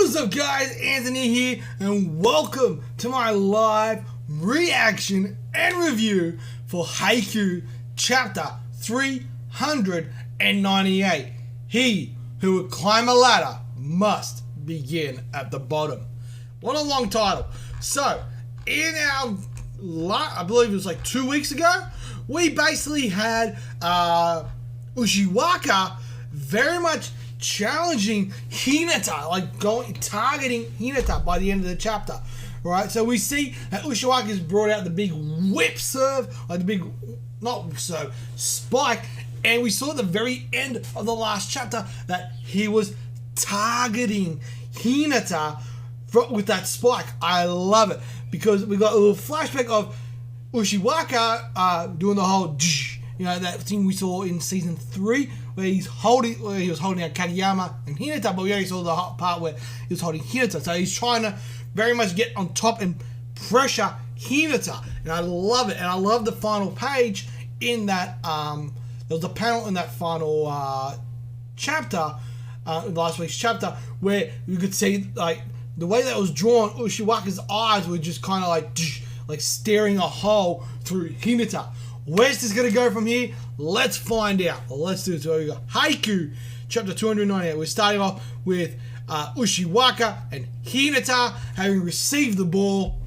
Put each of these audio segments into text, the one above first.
What's up guys, Anthony here and welcome to my live reaction and review for Haikyuu chapter 398. He who would climb a ladder must begin at the bottom. What a long title. So, in our, I believe it was like 2 weeks ago, we basically had Ushiwaka very much challenging Hinata, like targeting Hinata by the end of the chapter, right? So we see that Ushiwaka has brought out the big whip serve, like the big, not serve, spike, and we saw at the very end of the last chapter that he was targeting Hinata with that spike. I love it because we got a little flashback of Ushiwaka doing the whole, you know, that thing we saw in season 3 where he was holding out Kageyama and Hinata, but we already saw the part where he was holding Hinata. So he's trying to very much get on top and pressure Hinata, and I love it. And I love the final page in that. There was a panel in that final chapter, last week's chapter, where you could see like the way that was drawn. Ushiwaka's eyes were just kind of like staring a hole through Hinata. Where's this going to go from here? Let's find out. Well, let's do it. So we got Haikyuu, chapter 298. We're starting off with Ushiwaka and Hinata having received the ball.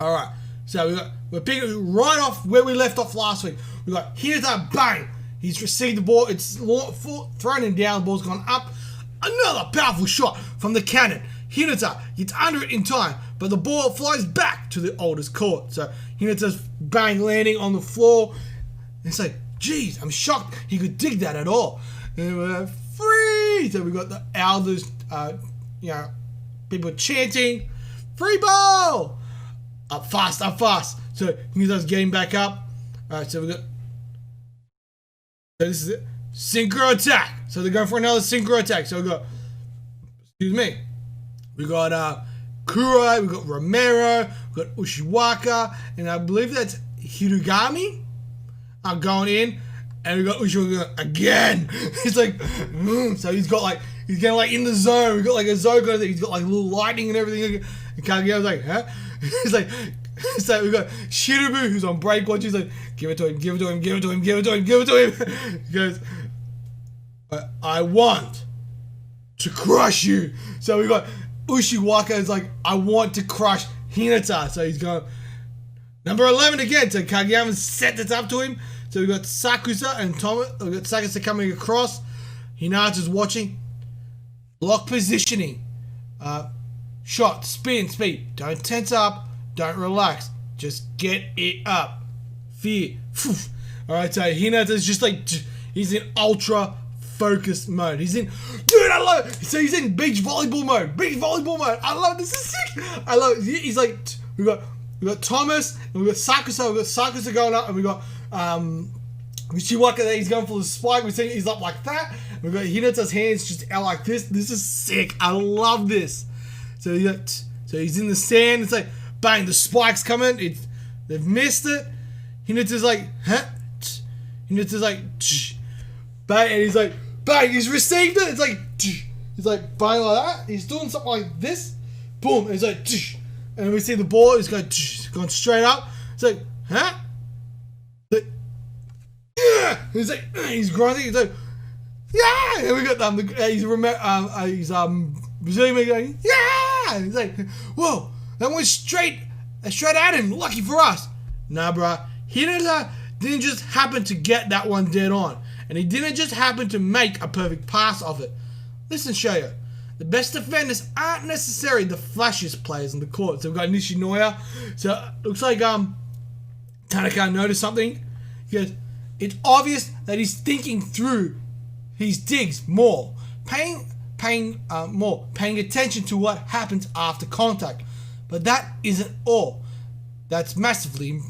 Alright, so we're picking right off where we left off last week. We got Hinata, bang! He's received the ball. It's thrown him down. The ball's gone up. Another powerful shot from the cannon. Hinata gets under it in time, but the ball flies back to the oldest court. So Hinata's bang landing on the floor. It's like, geez, I'm shocked he could dig that at all. And we're free. So we got the elders, you know, people chanting, free ball, up fast, up fast. So Hinata's getting back up. All right, so we got. So this is it. Synchro attack. So they're going for another synchro attack. So we got, excuse me. We got Kurai, we got Romero, we got Ushiwaka, and I believe that's Hirugami going in, and we got Ushiwaka again. He's like, so he's getting like in the zone. We got like a zone going. He's got like little lightning and everything. And Kageyama's like, huh? He's like, so we got Shirabu who's on break watch. He's like, give it to him, give it to him, give it to him, give it to him, give it to him. He goes, I want to crush you. So we got Ushiwaka is like, I want to crush Hinata. So he's going number 11 again. So Kageyama set this up to him. So we got Sakusa and Thomas. We got Sakusa coming across. Hinata's watching. Block positioning. Shot, spin, speed. Don't tense up. Don't relax. Just get it up. Fear. Alright, so Hinata's just like, he's in ultra focused mode. He's in, dude, I love it. So he's in beach volleyball mode. Beach volleyball mode. I love this. Is sick. I love it. He's like, we got Thomas and we got Sakusa. We got Sakusa going up, and we got Ushiwaka there. He's going for the spike. We see he's up like that. We got Hinata's hands just out like this. This is sick. I love this. So he's in the sand. It's like bang. The spike's coming. They've missed it. Hinata's like, huh? Hinata's like, bang, and he's like, bang, he's received it. It's like, he's like, bang like that. He's doing something like this. Boom. And it's like, and we see the ball is going straight up. It's like, huh? Like, yeah. And he's like, he's grinding. He's like, yeah. And we got he's Brazilian going, yeah. And he's like, whoa, that went straight at him. Lucky for us. Nah, bruh. Hinata didn't just happen to get that one dead on. And he didn't just happen to make a perfect pass of it. Listen, Shoyo. The best defenders aren't necessarily the flashiest players on the court. So we've got Nishinoya. So it looks like Tanaka noticed something. He goes, it's obvious that he's thinking through his digs more. Paying attention to what happens after contact. But that isn't all. That's massively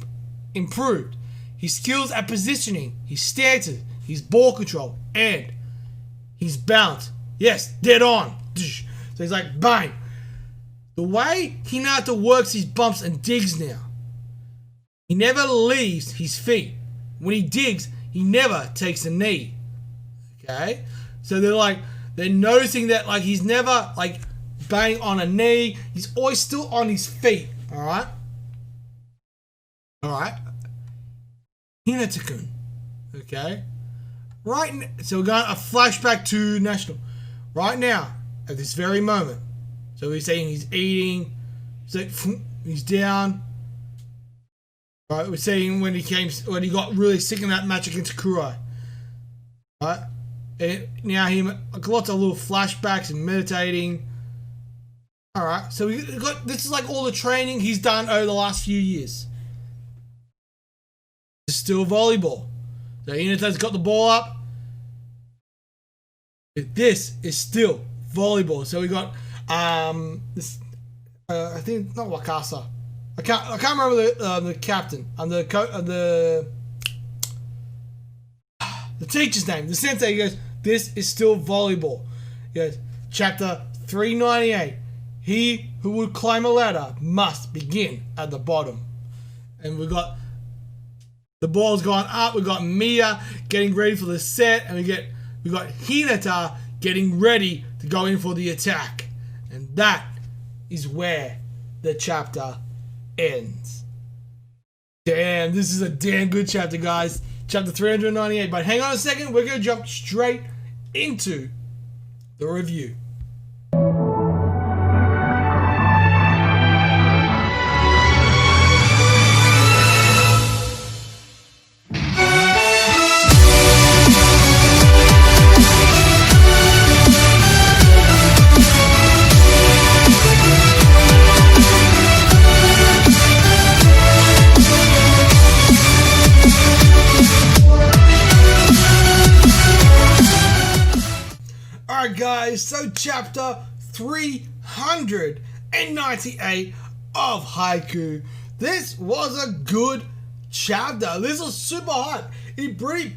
improved. His skills at positioning, his stances, his ball control, and his balance. Yes, dead on. So he's like, bang. The way Hinata works his bumps and digs now. He never leaves his feet. When he digs, he never takes a knee. Okay? So they're noticing that like he's never like bang on a knee. He's always still on his feet. All right. Hinata-kun. Okay. So we're going a flashback to national. Right now, at this very moment. So we're saying he's eating. He's down. Right. We're saying when he got really sick in that match against Kurai. Right. And now lots of little flashbacks and meditating. All right. So this is like all the training he's done over the last few years. It's still volleyball. So Hinata's got the ball up. This is still volleyball. So we got this. I think not Wakasa. I can't remember the captain and the teacher's name. The sensei. He goes, "This is still volleyball." He goes, chapter 398. He who would climb a ladder must begin at the bottom. And we got the ball's gone up. We got Mia getting ready for the set, and we got Hinata getting ready to go in for the attack. And that is where the chapter ends. Damn, this is a damn good chapter, guys. Chapter 398. But hang on a second, we're going to jump straight into the review. Guys, so chapter 398 of Haikyuu. This was a good chapter. This was super hype. It pretty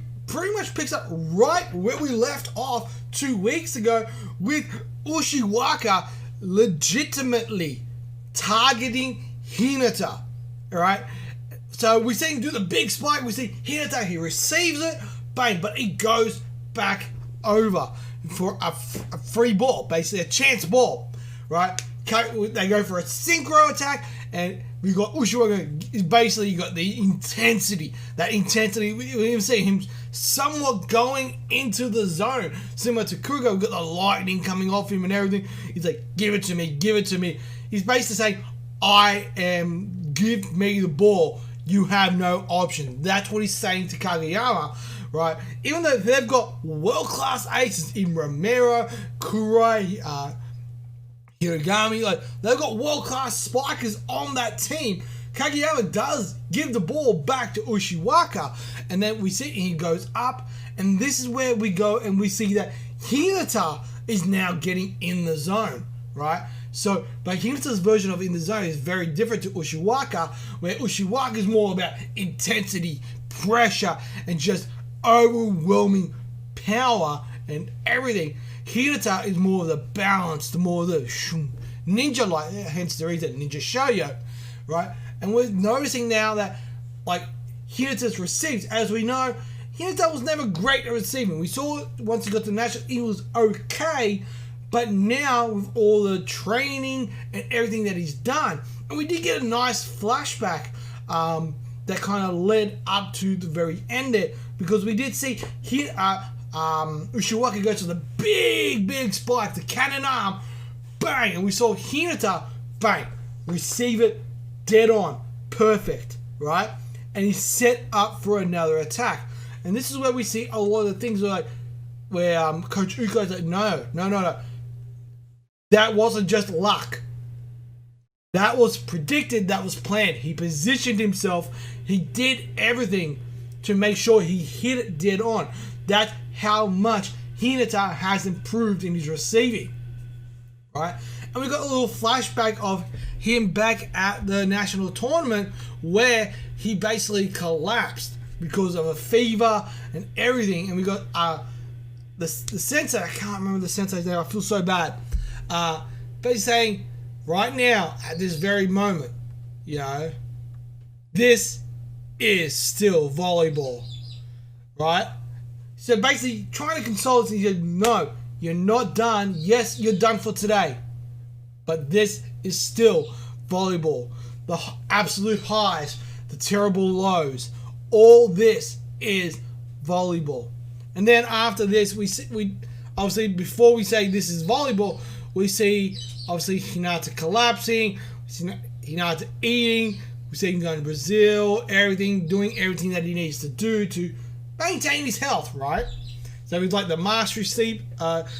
much picks up right where we left off 2 weeks ago with Ushiwaka legitimately targeting Hinata. Alright? So we see him do the big spike. We see Hinata, he receives it, bang, but he goes back over for a free ball, basically a chance ball, right? They go for a synchro attack, and we got Ushiwaka. Basically, you got the intensity. That intensity, we even see him somewhat going into the zone, similar to Kugo. We've got the lightning coming off him and everything. He's like, "Give it to me, give it to me." He's basically saying, give me the ball. You have no option. That's what he's saying to Kageyama. Right, even though they've got world-class aces in Romero, Kurai, Hiragami, like they've got world-class spikers on that team. Kageyama does give the ball back to Ushiwaka, and then we see he goes up, and this is where we go and we see that Hinata is now getting in the zone, right? So, but Hinata's version of in the zone is very different to Ushiwaka, where Ushiwaka is more about intensity, pressure, and just overwhelming power and everything. Hinata is more of the balance, more of the ninja like, hence the reason Ninja Shouyou, right? And we're noticing now that like Hinata's receives, as we know, Hinata was never great at receiving. We saw once he got to national, he was okay, but now with all the training and everything that he's done, and we did get a nice flashback that kind of led up to the very end there, because we did see Ushiwaka go to the big spike, the cannon arm, bang, and we saw Hinata, bang, receive it dead on, perfect, right? And he's set up for another attack. And this is where we see a lot of the things where Coach Uko's like, no. That wasn't just luck. That was predicted, that was planned. He positioned himself, he did everything to make sure he hit it dead on. That's how much Hinata has improved in his receiving, right? And we got a little flashback of him back at the national tournament where he basically collapsed because of a fever and everything. And we got the sensei, I can't remember the sensei's name, I feel so bad. But he's saying, right now, at this very moment, you know, this is still volleyball, right? So basically, trying to console us, and he said, no, you're not done. Yes, you're done for today. But this is still volleyball. The absolute highs, the terrible lows. All this is volleyball. And then after this, we obviously, before we say this is volleyball, we see obviously Hinata collapsing, we see Hinata eating, we see him going to Brazil, doing everything that he needs to do to maintain his health, right? So it's like the Mastery Sleep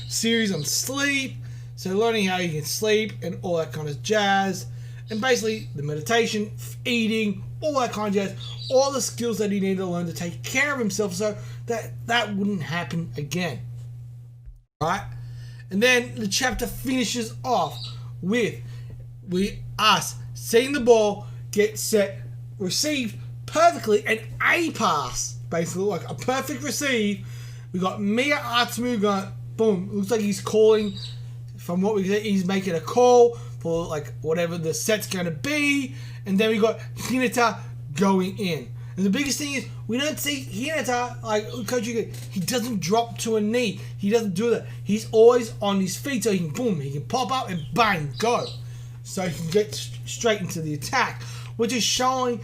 series on sleep. So learning how you can sleep and all that kind of jazz. And basically the meditation, eating, all that kind of jazz. All the skills that he needed to learn to take care of himself so that wouldn't happen again. Right? And then the chapter finishes off with us seeing the ball get set, received perfectly, an A pass. Basically like a perfect receive. We got Mia Atsumu going, boom. Looks like he's calling. From what we get, he's making a call for like whatever the set's going to be. And then we got Hinata going in. And the biggest thing is we don't see Hinata, like Coach Yuki, he doesn't drop to a knee. He doesn't do that. He's always on his feet so he can boom, he can pop up and bang, go. So he can get straight into the attack, which is showing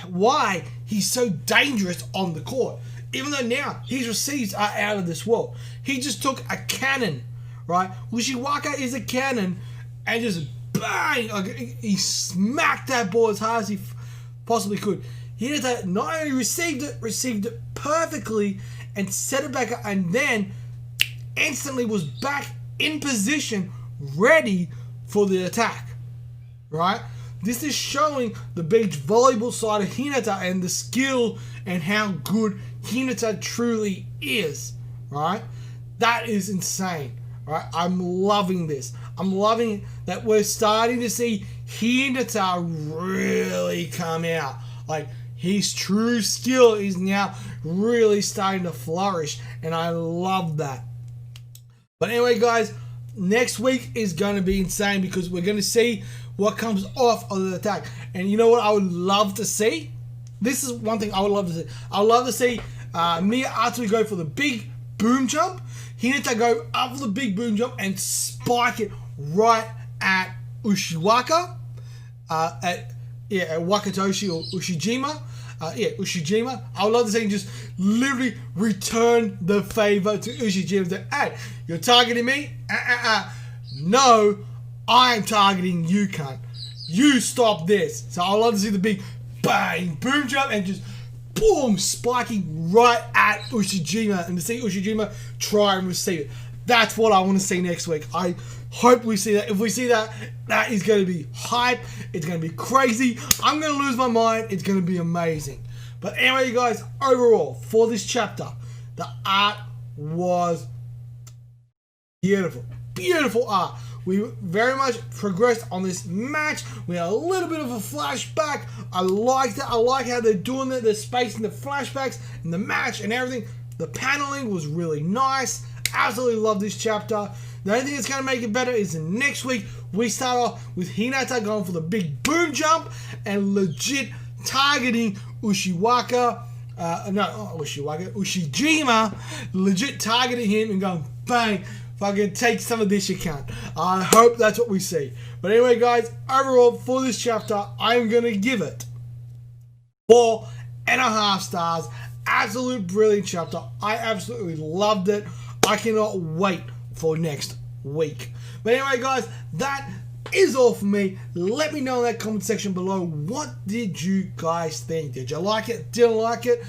why he's so dangerous on the court. Even though now his receives are out of this world. He just took a cannon, right? Ushiwaka is a cannon and just bang! Like, he smacked that ball as hard as he possibly could. Hinata not only received it perfectly and set it back up, and then instantly was back in position, ready for the attack, right? This is showing the beach volleyball side of Hinata and the skill and how good Hinata truly is, right? That is insane, right? I'm loving this. I'm loving that we're starting to see Hinata really come out. Like, his true skill is now really starting to flourish, and I love that. But anyway, guys, next week is going to be insane because we're going to see what comes off of the attack. And you know what I would love to see? This is one thing I would love to see. I would love to see Mia Atsumu go for the big boom jump. Hinata go up for the big boom jump and spike it right at Ushiwaka. At Wakatoshi or Ushijima. Ushijima. I would love to see him just literally return the favor to Ushijima. Say, hey, you're targeting me? No, I'm targeting you, cunt. You stop this. So I would love to see the big bang, boom jump, and just boom, spiking right at Ushijima, and to see Ushijima try and receive it. That's what I want to see next week. I hope we see that. If we see that, that is going to be hype. It's going to be crazy. I'm going to lose my mind. It's going to be amazing. But anyway, you guys, overall, for this chapter, the art was beautiful. Beautiful art. We very much progressed on this match. We had a little bit of a flashback. I liked it. I like how they're doing it. They're spacing the flashbacks and the match and everything. The paneling was really nice. Absolutely love this chapter. The only thing that's going to make it better is next week we start off with Hinata going for the big boom jump and legit targeting Ushijima, legit targeting him and going bang, fucking take some of this, you can't. I hope that's what we see. But anyway, guys, overall for this chapter, I'm going to give it 4.5 stars. Absolute brilliant chapter. I absolutely loved it. I cannot wait for next week. But anyway, guys, that is all for me. Let me know in that comment section below. What did you guys think? Did you like it? Didn't like it?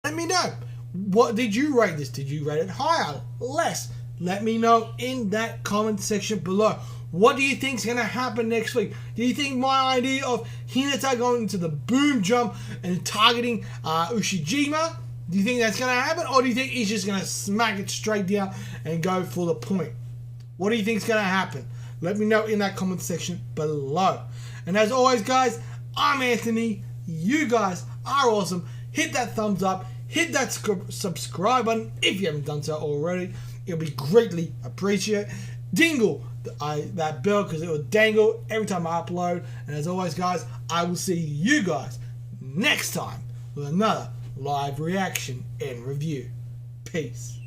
Let me know. What did you rate this? Did you rate it higher? Less? Let me know in that comment section below. What do you think is going to happen next week? Do you think my idea of Hinata going into the boom jump and targeting Ushijima, do you think that's going to happen? Or do you think he's just going to smack it straight down and go for the point? What do you think is going to happen? Let me know in that comment section below. And as always, guys, I'm Anthony. You guys are awesome. Hit that thumbs up. Hit that subscribe button if you haven't done so already. It'll be greatly appreciated. Dingle that bell because it will dangle every time I upload. And as always, guys, I will see you guys next time with another live reaction and review. Peace.